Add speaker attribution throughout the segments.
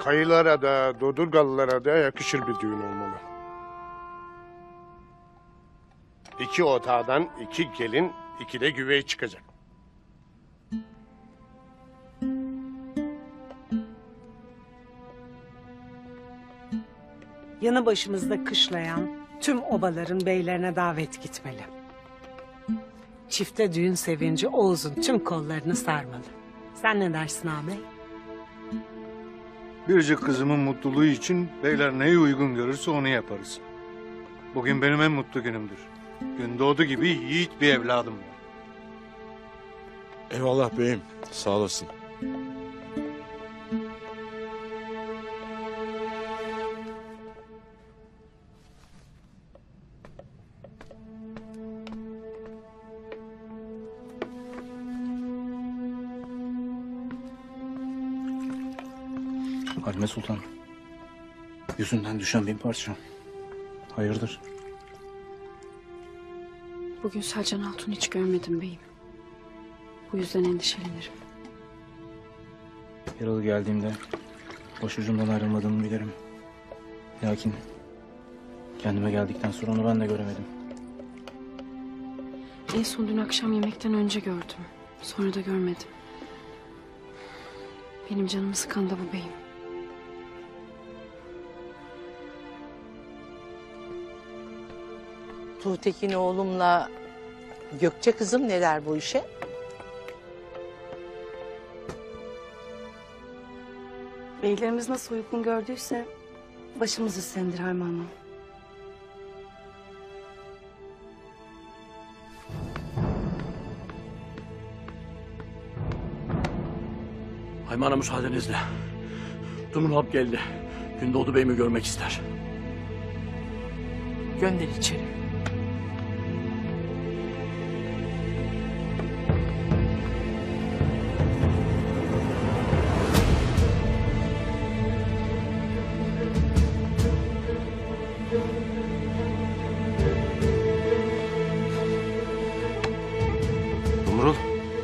Speaker 1: Kayılara da, Dodurgalılara da yakışır bir düğün olmalı. 2 otağdan 2 gelin, 2 de güvey çıkacak.
Speaker 2: Yanı başımızda kışlayan tüm obaların beylerine davet gitmeli. Çifte düğün sevinci Oğuz'un tüm kollarını sarmalı. Sen ne dersin ağabey?
Speaker 3: Biricik kızımın mutluluğu için beyler neyi uygun görürse onu yaparız. Bugün benim en mutlu günümdür. Gün doğdu gibi yiğit bir evladım var.
Speaker 4: Eyvallah beyim. Sağ olasın.
Speaker 5: Halime Sultan. Yüzünden düşen bin parça. Hayırdır?
Speaker 6: Bugün Selcan Hatun hiç görmedim beyim. Bu yüzden endişelenirim.
Speaker 5: Yaralı geldiğimde başucumdan ayrılmadığımı bilirim. Lakin kendime geldikten sonra onu ben de göremedim.
Speaker 6: En son dün akşam yemekten önce gördüm. Sonra da görmedim. Benim canımı sıkan da bu beyim.
Speaker 7: Tuğtekin oğlumla Gökçe kızım neler bu işe?
Speaker 8: Beylerimiz nasıl uygun gördüyse başımız üstlendir Harman Hanım.
Speaker 9: Haymana müsaadenizle. Dumun hap geldi. Gündoğdu Bey'imi görmek ister.
Speaker 7: Gönder içeri.
Speaker 4: Dumrul.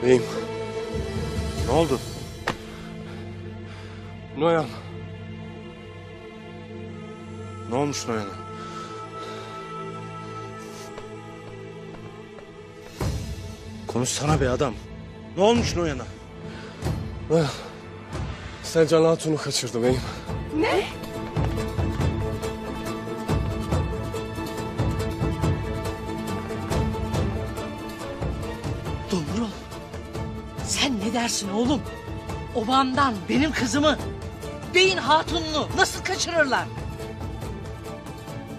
Speaker 1: Beyim,
Speaker 4: Ne oldu?
Speaker 1: Noyan,
Speaker 4: Ne olmuş Noyan'a? Konuşsana be adam. Ne olmuş Noyan'a?
Speaker 1: Selcan Hatun'u kaçırdı beyim.
Speaker 7: Dumrul. Sen ne dersin oğlum? Obandan benim kızımı, beyin hatununu nasıl kaçırırlar?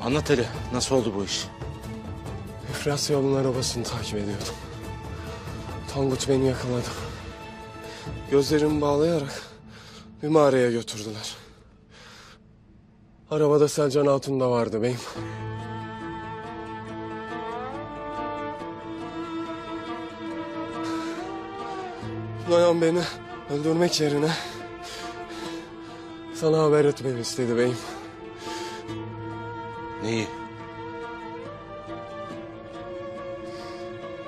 Speaker 4: Anlat hele. Nasıl oldu bu iş?
Speaker 1: Efrasiyon'un arabasını takip ediyordum. Tangut beni yakaladı. Gözlerimi bağlayarak bir mağaraya götürdüler. Arabada Selcan Hatun da vardı beyim. Noyan beni öldürmek yerine sana haber etmemi istedi beyim.
Speaker 4: Neyi?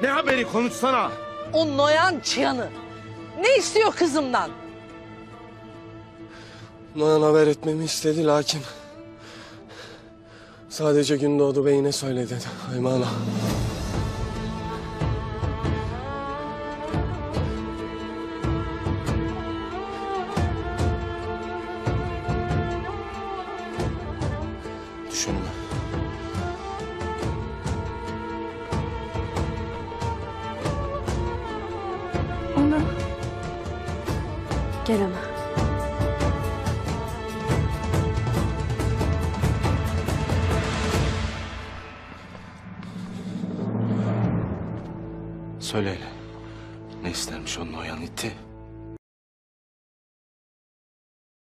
Speaker 4: Ne haberi, konuşsana.
Speaker 7: O Noyan çıyanı ne istiyor kızımdan?
Speaker 1: Noyan haber etmemi istedi lakin sadece Gündoğdu Bey'ine söyle dedi Haymana.
Speaker 4: Düş önüme.
Speaker 6: Ona. Gel ana.
Speaker 4: Söyle hele. Ne istermiş o Noyan iti?